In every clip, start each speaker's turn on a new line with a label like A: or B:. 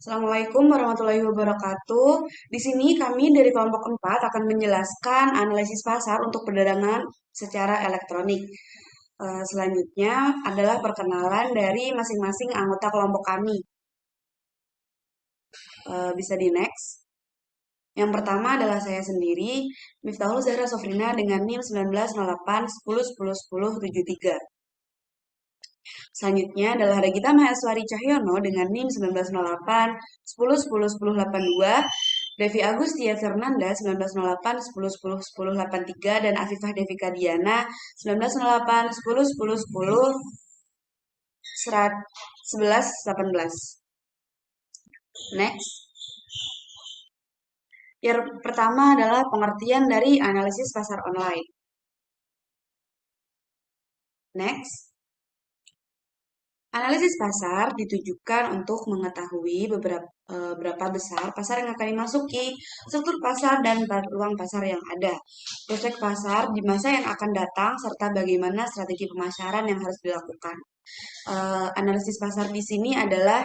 A: Assalamualaikum warahmatullahi wabarakatuh. Di sini kami dari kelompok 4 akan menjelaskan analisis pasar untuk perdagangan secara elektronik. Selanjutnya adalah perkenalan dari masing-masing anggota kelompok kami. Bisa di next. Yang pertama adalah saya sendiri, Miftahul Zahra Sofrina dengan NIM 1908 10 10 10 73. Selanjutnya adalah Regita Mahaswari Cahyono dengan NIM 1908 10 10 10 82, Devi Agustia Fernanda 1908 10 10 10 83, dan Afifah Devika Diana 1908 10 10 10 11 18. Next. Yang pertama adalah pengertian dari analisis pasar online. Next. Analisis pasar ditujukan untuk mengetahui berapa besar pasar yang akan dimasuki, struktur pasar, dan peluang pasar yang ada, prospek pasar di masa yang akan datang, serta bagaimana strategi pemasaran yang harus dilakukan. Analisis pasar di sini adalah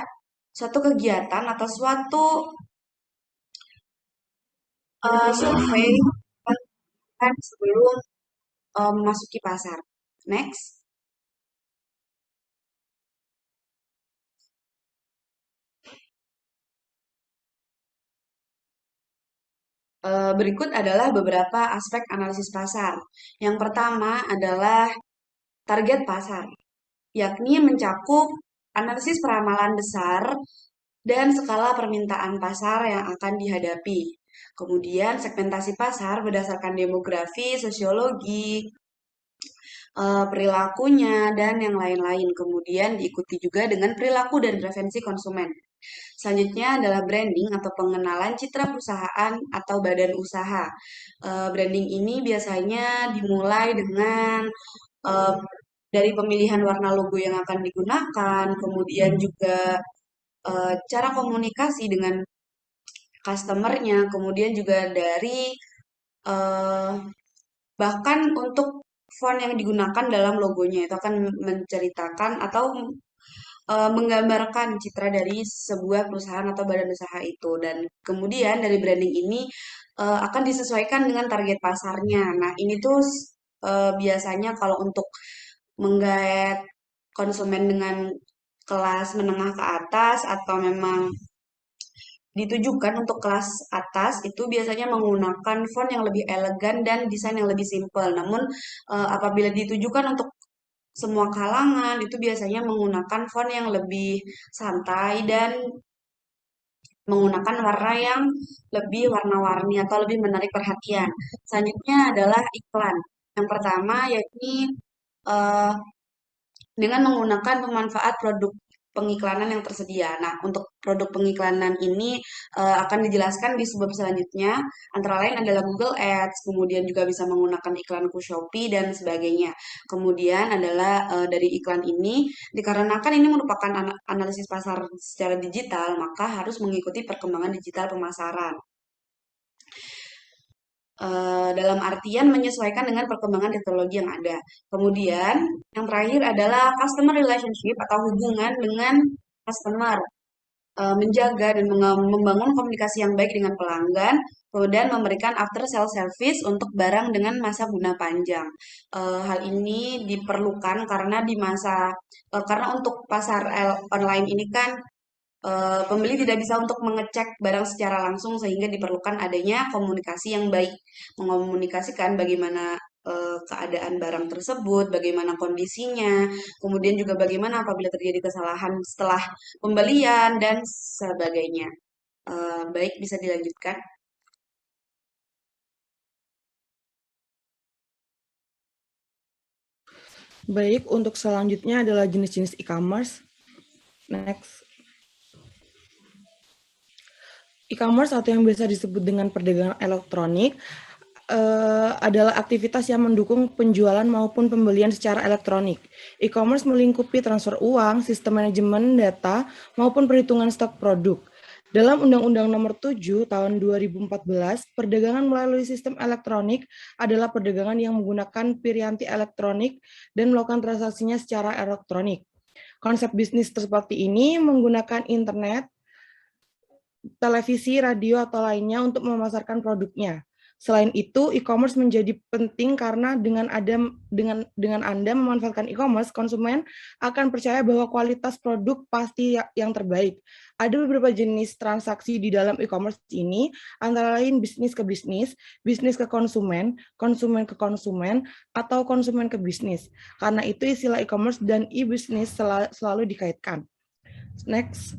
A: suatu kegiatan atau suatu survei sebelum memasuki pasar. Next. Berikut adalah beberapa aspek analisis pasar. Yang pertama adalah target pasar, yakni mencakup analisis peramalan besar dan skala permintaan pasar yang akan dihadapi. Kemudian segmentasi pasar berdasarkan demografi, sosiologi, perilakunya, dan yang lain-lain. Kemudian diikuti juga dengan perilaku dan preferensi konsumen. Selanjutnya adalah branding atau pengenalan citra perusahaan atau badan usaha. Branding ini biasanya dimulai dengan eh, dari pemilihan warna logo yang akan digunakan, kemudian juga cara komunikasi dengan customernya, kemudian juga dari eh, bahkan untuk font yang digunakan dalam logonya itu akan menceritakan atau menggambarkan citra dari sebuah perusahaan atau badan usaha itu. Dan kemudian dari branding ini akan disesuaikan dengan target pasarnya. Nah, ini tuh biasanya kalau untuk menggait konsumen dengan kelas menengah ke atas atau memang ditujukan untuk kelas atas itu biasanya menggunakan font yang lebih elegan dan desain yang lebih simpel. Namun apabila ditujukan untuk semua kalangan itu biasanya menggunakan font yang lebih santai dan menggunakan warna yang lebih warna-warni atau lebih menarik perhatian. Selanjutnya adalah iklan. Yang pertama yakni eh, dengan menggunakan pemanfaat produk pengiklanan yang tersedia. Nah, untuk produk pengiklanan ini akan dijelaskan di sebab selanjutnya. Antara lain adalah Google Ads, kemudian juga bisa menggunakan iklanku Shopee dan sebagainya. Kemudian adalah dari iklan ini, dikarenakan ini merupakan analisis pasar secara digital, maka harus mengikuti perkembangan digital pemasaran. Dalam artian menyesuaikan dengan perkembangan teknologi yang ada. Kemudian, yang terakhir adalah customer relationship atau hubungan dengan customer. Menjaga dan membangun komunikasi yang baik dengan pelanggan, kemudian memberikan after sale service untuk barang dengan masa guna panjang. Hal ini diperlukan karena karena untuk pasar online ini kan pembeli tidak bisa untuk mengecek barang secara langsung sehingga diperlukan adanya komunikasi yang baik, mengomunikasikan bagaimana keadaan barang tersebut, bagaimana kondisinya, kemudian juga bagaimana apabila terjadi kesalahan setelah pembelian dan sebagainya. Baik, bisa dilanjutkan.
B: Baik, untuk selanjutnya adalah jenis-jenis e-commerce. Next. E-commerce atau yang biasa disebut dengan perdagangan elektronik adalah aktivitas yang mendukung penjualan maupun pembelian secara elektronik. E-commerce melingkupi transfer uang, sistem manajemen data, maupun perhitungan stok produk. Dalam Undang-Undang Nomor 7 Tahun 2014, perdagangan melalui sistem elektronik adalah perdagangan yang menggunakan piranti elektronik dan melakukan transaksinya secara elektronik. Konsep bisnis seperti ini menggunakan internet televisi, radio, atau lainnya untuk memasarkan produknya. Selain itu, e-commerce menjadi penting karena dengan Anda memanfaatkan e-commerce, konsumen akan percaya bahwa kualitas produk pasti yang terbaik. Ada beberapa jenis transaksi di dalam e-commerce ini, antara lain bisnis ke bisnis ke konsumen, konsumen ke konsumen, atau konsumen ke bisnis. Karena itu istilah e-commerce dan e-business selalu dikaitkan. Next.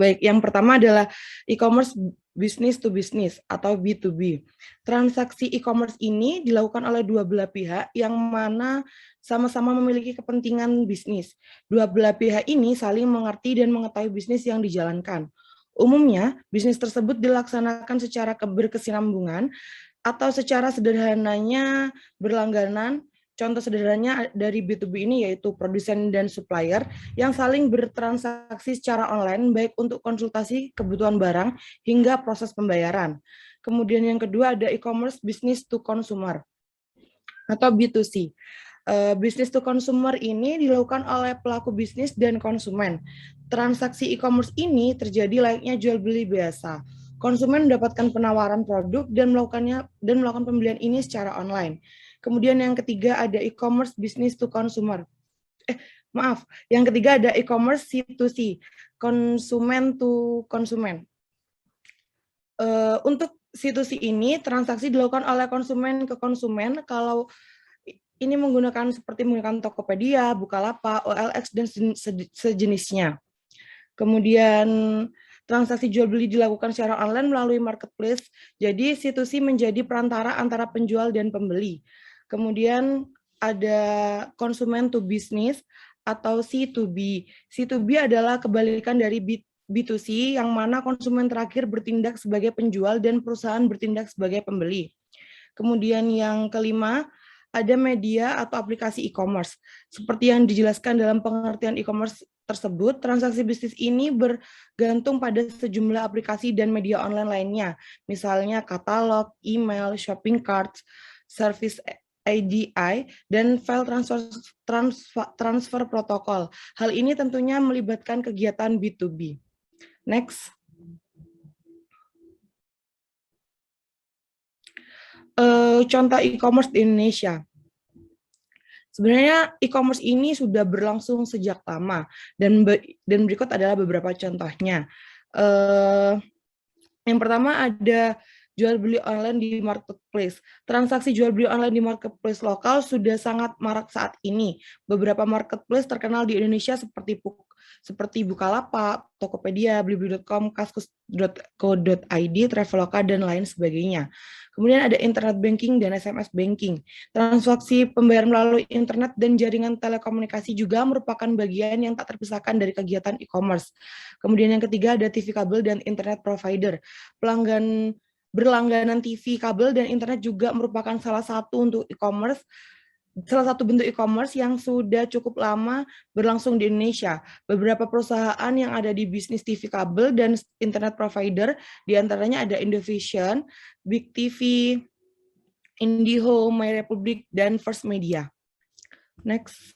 B: Baik, yang pertama adalah e-commerce business to business atau B2B. Transaksi e-commerce ini dilakukan oleh dua belah pihak yang mana sama-sama memiliki kepentingan bisnis. Dua belah pihak ini saling mengerti dan mengetahui bisnis yang dijalankan. Umumnya, bisnis tersebut dilaksanakan secara berkesinambungan atau secara sederhananya berlangganan. Contoh sederhananya dari B2B ini yaitu produsen dan supplier yang saling bertransaksi secara online baik untuk konsultasi kebutuhan barang hingga proses pembayaran. Kemudian yang kedua ada e-commerce business to consumer atau B2C. Business to consumer ini dilakukan oleh pelaku bisnis dan konsumen. Transaksi e-commerce ini terjadi layaknya jual beli biasa. Konsumen mendapatkan penawaran produk dan melakukan pembelian ini secara online. Kemudian yang ketiga ada e-commerce business to consumer. Yang ketiga ada e-commerce C2C, konsumen to konsumen. Untuk C2C ini transaksi dilakukan oleh konsumen ke konsumen kalau ini seperti menggunakan Tokopedia, Bukalapak, OLX, dan sejenisnya. Kemudian transaksi jual beli dilakukan secara online melalui marketplace, jadi C2C menjadi perantara antara penjual dan pembeli. Kemudian ada konsumen to business atau C2B. C2B adalah kebalikan dari B2C yang mana konsumen terakhir bertindak sebagai penjual dan perusahaan bertindak sebagai pembeli. Kemudian yang kelima, ada media atau aplikasi e-commerce. Seperti yang dijelaskan dalam pengertian e-commerce tersebut, transaksi bisnis ini bergantung pada sejumlah aplikasi dan media online lainnya, misalnya katalog, email, shopping carts, service ADI, dan file transfer protokol. Hal ini tentunya melibatkan kegiatan B2B. Next. Contoh e-commerce di Indonesia. Sebenarnya e-commerce ini sudah berlangsung sejak lama dan berikut adalah beberapa contohnya. Yang pertama ada jual beli online di marketplace. Transaksi jual beli online di marketplace lokal sudah sangat marak saat ini. Beberapa marketplace terkenal di Indonesia seperti Bukalapak, Tokopedia, Blibli.com, Kaskus.co.id, Traveloka, dan lain sebagainya. Kemudian ada internet banking dan SMS banking. Transaksi pembayaran melalui internet dan jaringan telekomunikasi juga merupakan bagian yang tak terpisahkan dari kegiatan e-commerce. Kemudian yang ketiga ada TV kabel dan internet provider. Berlangganan TV kabel dan internet juga merupakan salah satu bentuk e-commerce yang sudah cukup lama berlangsung di Indonesia. Beberapa perusahaan yang ada di bisnis TV kabel dan internet provider, diantaranya ada Indovision, Big TV, IndiHome, My Republic, dan First Media. Next.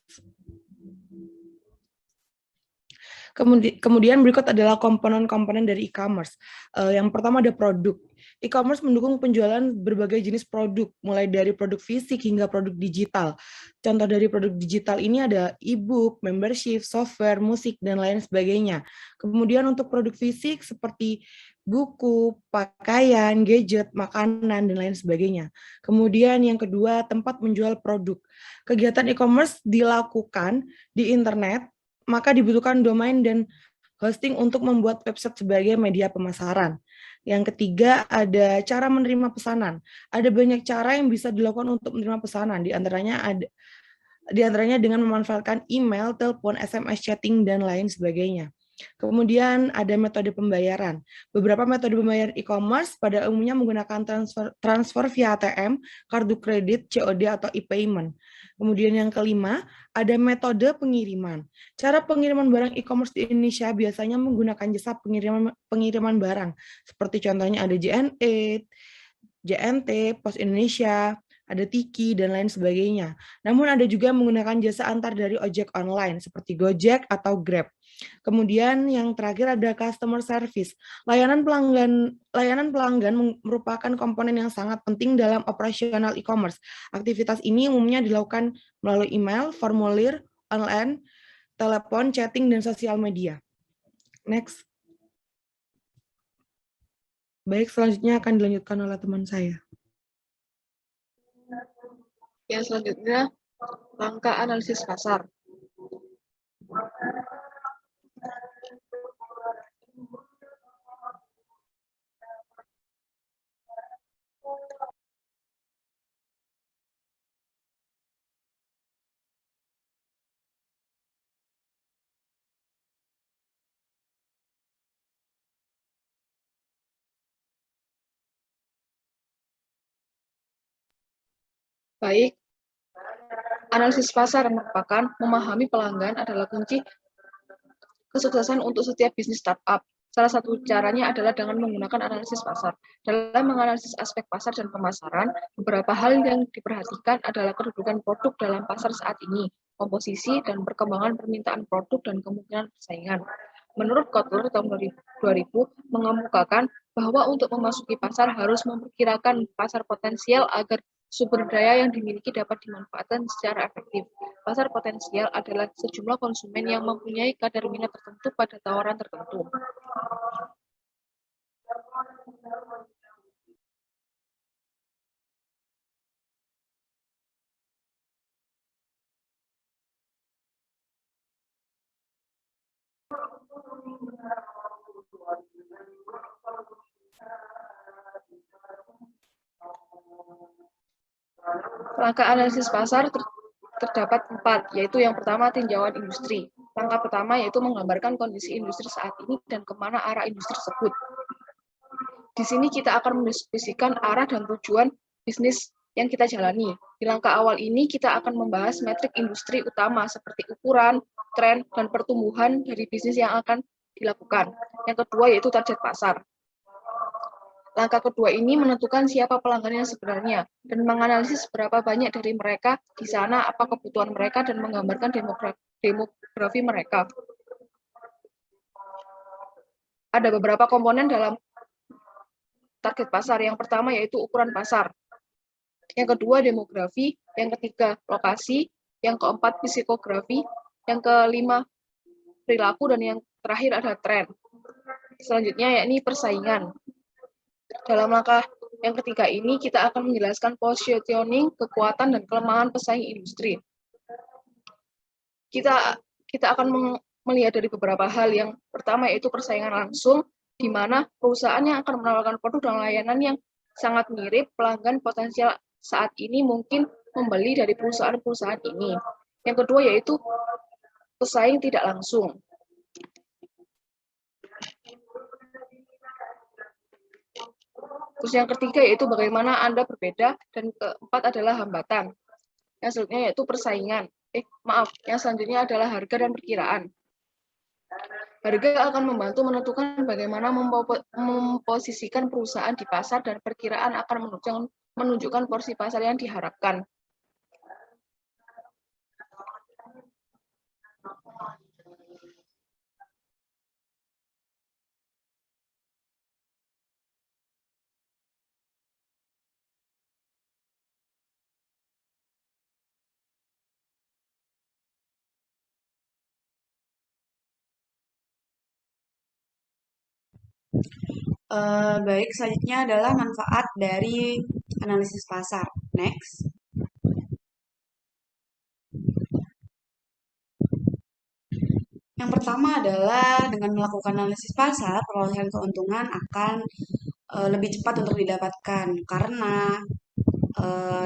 B: Kemudian berikut adalah komponen-komponen dari e-commerce. Yang pertama ada produk. E-commerce mendukung penjualan berbagai jenis produk, mulai dari produk fisik hingga produk digital. Contoh dari produk digital ini ada e-book, membership, software, musik, dan lain sebagainya. Kemudian untuk produk fisik seperti buku, pakaian, gadget, makanan, dan lain sebagainya. Kemudian yang kedua, tempat menjual produk. Kegiatan e-commerce dilakukan di internet, maka dibutuhkan domain dan hosting untuk membuat website sebagai media pemasaran. Yang ketiga ada cara menerima pesanan. Ada banyak cara yang bisa dilakukan untuk menerima pesanan. Di antaranya dengan memanfaatkan email, telepon, SMS, chatting, dan lain sebagainya. Kemudian ada metode pembayaran. Beberapa metode pembayaran e-commerce pada umumnya menggunakan transfer via ATM, kartu kredit, COD, atau e-payment. Kemudian yang kelima, ada metode pengiriman. Cara pengiriman barang e-commerce di Indonesia biasanya menggunakan jasa pengiriman barang. Seperti contohnya ada JNE, JNT, Pos Indonesia, ada Tiki, dan lain sebagainya. Namun ada juga menggunakan jasa antar dari ojek online seperti Gojek atau Grab. Kemudian yang terakhir ada customer service. Layanan pelanggan merupakan komponen yang sangat penting dalam operasional e-commerce. Aktivitas ini umumnya dilakukan melalui email, formulir, online, telepon, chatting, dan sosial media. Next. Baik, selanjutnya akan dilanjutkan oleh teman saya.
C: Yang selanjutnya, langkah analisis pasar. Baik, analisis pasar merupakan memahami pelanggan adalah kunci kesuksesan untuk setiap bisnis startup. Salah satu caranya adalah dengan menggunakan analisis pasar. Dalam menganalisis aspek pasar dan pemasaran, beberapa hal yang diperhatikan adalah kedudukan produk dalam pasar saat ini, komposisi dan perkembangan permintaan produk dan kemungkinan persaingan. Menurut Kotler tahun 2000 mengemukakan bahwa untuk memasuki pasar harus memperkirakan pasar potensial agar sumber daya yang dimiliki dapat dimanfaatkan secara efektif. Pasar potensial adalah sejumlah konsumen yang mempunyai kadar minat tertentu pada tawaran tertentu. Langkah analisis pasar terdapat 4, yaitu yang pertama tinjauan industri. Langkah pertama yaitu menggambarkan kondisi industri saat ini dan kemana arah industri tersebut. Di sini kita akan mendiskusikan arah dan tujuan bisnis yang kita jalani. Di langkah awal ini kita akan membahas metrik industri utama seperti ukuran, tren, dan pertumbuhan dari bisnis yang akan dilakukan. Yang kedua yaitu target pasar. Langkah kedua ini menentukan siapa pelanggan yang sebenarnya dan menganalisis berapa banyak dari mereka di sana, apa kebutuhan mereka, dan menggambarkan demografi mereka. Ada beberapa komponen dalam target pasar. Yang pertama yaitu ukuran pasar. Yang kedua demografi, yang ketiga lokasi, yang keempat psikografi, yang kelima perilaku, dan yang terakhir ada tren. Selanjutnya yakni persaingan. Dalam langkah yang ketiga ini kita akan menjelaskan positioning, kekuatan, dan kelemahan pesaing industri. Kita akan melihat dari beberapa hal. Yang pertama yaitu persaingan langsung, di mana perusahaan yang akan menawarkan produk dan layanan yang sangat mirip, pelanggan potensial saat ini mungkin membeli dari perusahaan-perusahaan ini. Yang kedua yaitu pesaing tidak langsung. Terus yang ketiga yaitu bagaimana Anda berbeda, dan keempat adalah hambatan. Yang selanjutnya yaitu persaingan. Yang selanjutnya adalah harga dan perkiraan. Harga akan membantu menentukan bagaimana memposisikan perusahaan di pasar, dan perkiraan akan menunjukkan porsi pasar yang diharapkan.
A: Baik, selanjutnya adalah manfaat dari analisis pasar. Next. Yang pertama adalah dengan melakukan analisis pasar, perolehan keuntungan akan lebih cepat untuk didapatkan karena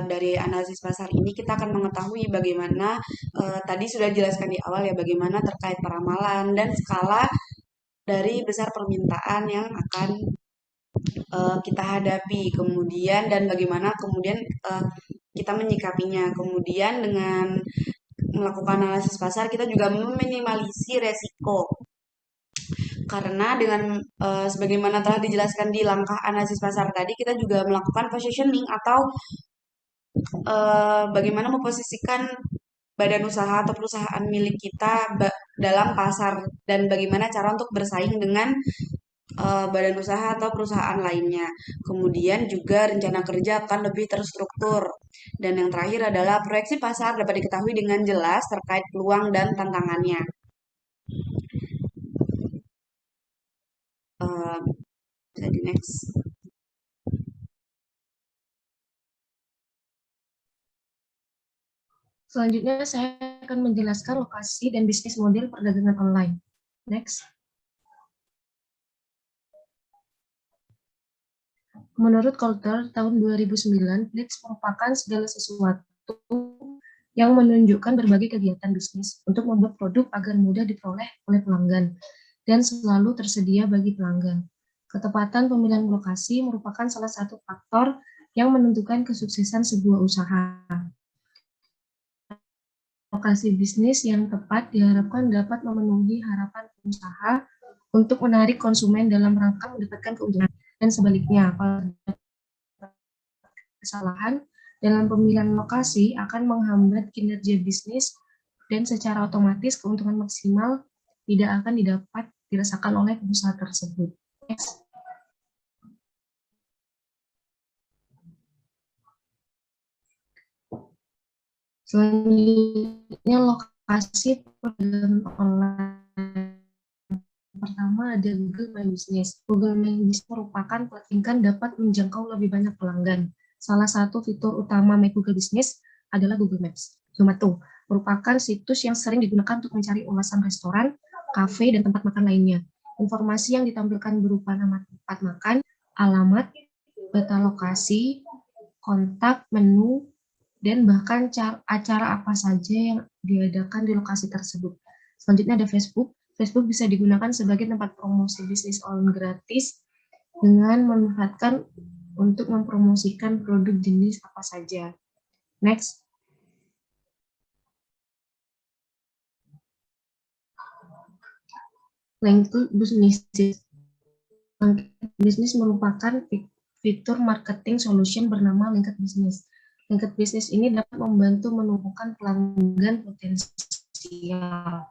A: dari analisis pasar ini kita akan mengetahui bagaimana tadi sudah dijelaskan di awal ya, bagaimana terkait peramalan dan skala dari besar permintaan yang akan kita hadapi, kemudian dan bagaimana kemudian kita menyikapinya. Kemudian dengan melakukan analisis pasar kita juga meminimalisir resiko. Karena dengan sebagaimana telah dijelaskan di langkah analisis pasar tadi, kita juga melakukan positioning atau bagaimana memposisikan badan usaha atau perusahaan milik kita dalam pasar dan bagaimana cara untuk bersaing dengan badan usaha atau perusahaan lainnya. Kemudian juga rencana kerja akan lebih terstruktur. Dan yang terakhir adalah proyeksi pasar dapat diketahui dengan jelas terkait peluang dan tantangannya. Eh, Jadi next.
D: Selanjutnya saya akan menjelaskan lokasi dan bisnis model perdagangan online. Next. Menurut Coulter tahun 2009, Blitz merupakan segala sesuatu yang menunjukkan berbagai kegiatan bisnis untuk membuat produk agar mudah diperoleh oleh pelanggan dan selalu tersedia bagi pelanggan. Ketepatan pemilihan lokasi merupakan salah satu faktor yang menentukan kesuksesan sebuah usaha. Lokasi bisnis yang tepat diharapkan dapat memenuhi harapan pengusaha untuk menarik konsumen dalam rangka mendapatkan keuntungan. Dan sebaliknya, kesalahan dalam pemilihan lokasi akan menghambat kinerja bisnis dan secara otomatis keuntungan maksimal tidak akan dapat dirasakan oleh pengusaha tersebut. Next. Selanjutnya lokasi perdagangan online. Pertama ada Google My Business. Google My Business merupakan platform dapat menjangkau lebih banyak pelanggan. Salah satu fitur utama My Google Business adalah Google Maps. Zomato merupakan situs yang sering digunakan untuk mencari ulasan restoran, kafe, dan tempat makan lainnya. Informasi yang ditampilkan berupa nama tempat makan, alamat, peta lokasi, kontak, menu, dan bahkan acara apa saja yang diadakan di lokasi tersebut. Selanjutnya ada Facebook. Facebook bisa digunakan sebagai tempat promosi bisnis online gratis dengan memanfaatkan untuk mempromosikan produk jenis apa saja. Next. Link to Business. Bisnis merupakan fitur marketing solution bernama Linked Business. Linked Business ini dapat membantu menumbuhkan pelanggan potensial.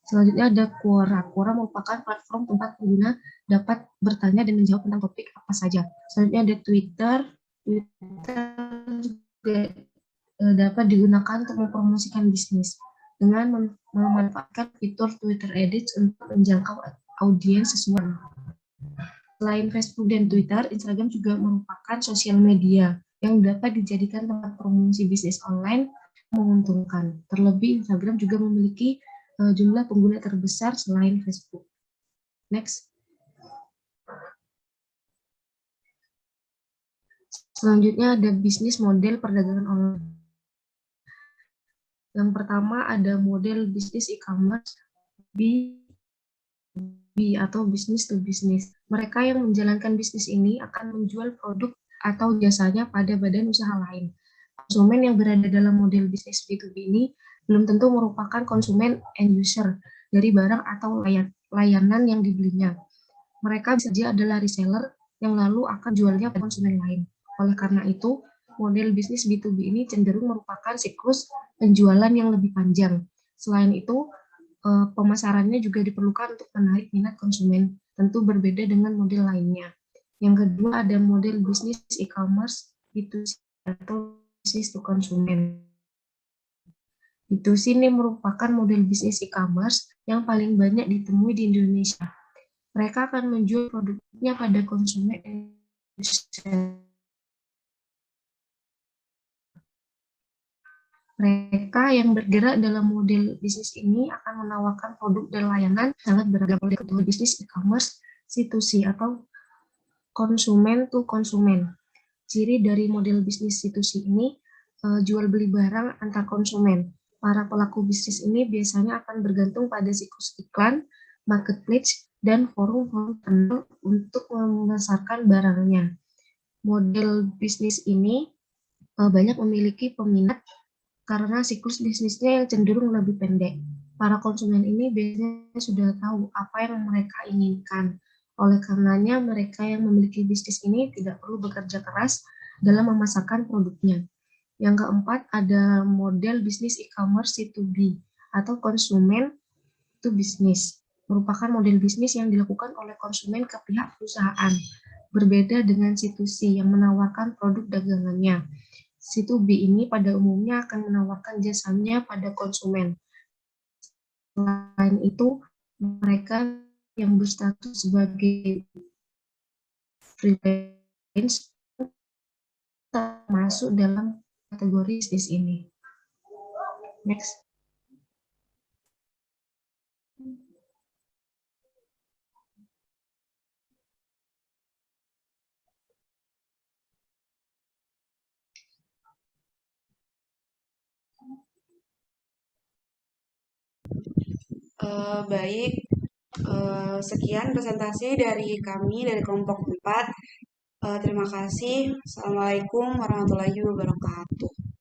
D: Selanjutnya ada Quora. Quora merupakan platform tempat pengguna dapat bertanya dan menjawab tentang topik apa saja. Selanjutnya ada Twitter. Twitter juga dapat digunakan untuk mempromosikan bisnis dengan memanfaatkan fitur Twitter Edits untuk menjangkau audiens sesuai. Selain Facebook dan Twitter, Instagram juga merupakan sosial media yang dapat dijadikan tempat promosi bisnis online menguntungkan. Terlebih, Instagram juga memiliki jumlah pengguna terbesar selain Facebook. Next. Selanjutnya ada bisnis model perdagangan online. Yang pertama ada model bisnis e-commerce B2B atau business to business. Mereka yang menjalankan bisnis ini akan menjual produk atau jasanya pada badan usaha lain. Konsumen yang berada dalam model bisnis B2B ini belum tentu merupakan konsumen end user dari barang atau layanan yang dibelinya. Mereka bisa saja adalah reseller yang lalu akan jualnya pada konsumen lain. Oleh karena itu, model bisnis B2B ini cenderung merupakan siklus penjualan yang lebih panjang. Selain itu, pemasarannya juga diperlukan untuk menarik minat konsumen, tentu berbeda dengan model lainnya. Yang kedua ada model bisnis e-commerce B2C atau bisnis to konsumen. B2C ini merupakan model bisnis e-commerce yang paling banyak ditemui di Indonesia. Mereka akan menjual produknya pada konsumen Indonesia. Mereka yang bergerak dalam model bisnis ini akan menawarkan produk dan layanan sangat beragam. Oleh kedua bisnis e-commerce C2C atau konsumen to konsumen. Ciri dari model bisnis C2C ini jual beli barang antar konsumen. Para pelaku bisnis ini biasanya akan bergantung pada siklus iklan, marketplace, dan forum-forum untuk memasarkan barangnya. Model bisnis ini banyak memiliki peminat karena siklus bisnisnya yang cenderung lebih pendek. Para konsumen ini biasanya sudah tahu apa yang mereka inginkan. Oleh karenanya, mereka yang memiliki bisnis ini tidak perlu bekerja keras dalam memasarkan produknya. Yang keempat ada model bisnis e-commerce C2B atau konsumen to business. Merupakan model bisnis yang dilakukan oleh konsumen ke pihak perusahaan. Berbeda dengan C2C yang menawarkan produk dagangannya. C2B ini pada umumnya akan menawarkan jasanya pada konsumen. Selain itu, mereka yang berstatus sebagai freelance termasuk dalam kategori bisnis ini. Next.
A: Baik, sekian presentasi dari kami dari kelompok 4. Terima kasih. Assalamualaikum warahmatullahi wabarakatuh.